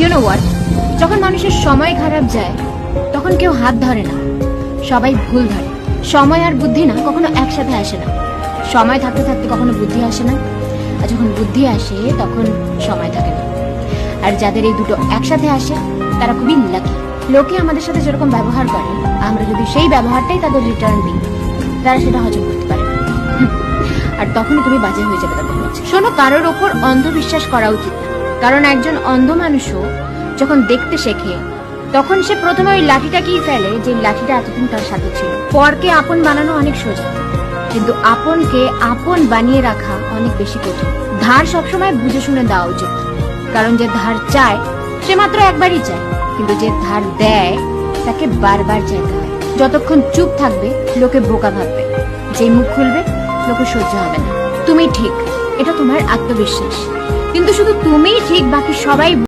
You know what, যখন মানুষের সময় খারাপ যায় তখন কেউ হাত ধরে না, সবাই ভুল ধরে। সময় আর বুদ্ধি না কখনো একসাথে আসে না। সময় থাকতে থাকতে কখনো বুদ্ধি আসে না, আর যখন বুদ্ধি আসে তখন সময় থাকে না। আর যাদের এই দুটো একসাথে আসে তারা খুবই লাকি। লোকে আমাদের সাথে যেরকম ব্যবহার করে, আমরা যদি সেই ব্যবহারটাই তাদের রিটার্ন দিই, তারা সেটা হজম করতে পারে না। আর তখন তুমি বাজে হয়ে যাবে তাদের কাছে। শোনো, কারোর ওপর অন্ধবিশ্বাস করা উচিত না, কারণ একজন অন্ধ মানুষও যখন দেখতে শেখে তখন সে প্রথমে ওই লাঠিটাকেই ফেলে যে লাঠিটা এতদিন তার সাথে ছিল। পরকে আপন বানানো অনেক সোজা, কিন্তু আপনকে আপন বানিয়ে রাখা অনেক বেশি কঠিন। ধার সবসময় বুঝে শুনে দেওয়া উচিত, কারণ যে ধার চায় সে মাত্র একবারই চায়, কিন্তু যে ধার দেয় তাকে বারবার চাইতে হয়। যতক্ষণ চুপ থাকবে লোকে বোকা ভাববে, যে মুখ খুলবে লোকে সহ্য হবে না। তুমি ঠিক, এটা তোমার আত্মবিশ্বাস, কিন্তু শুধু তুমিই ঠিক, বাকি সবাই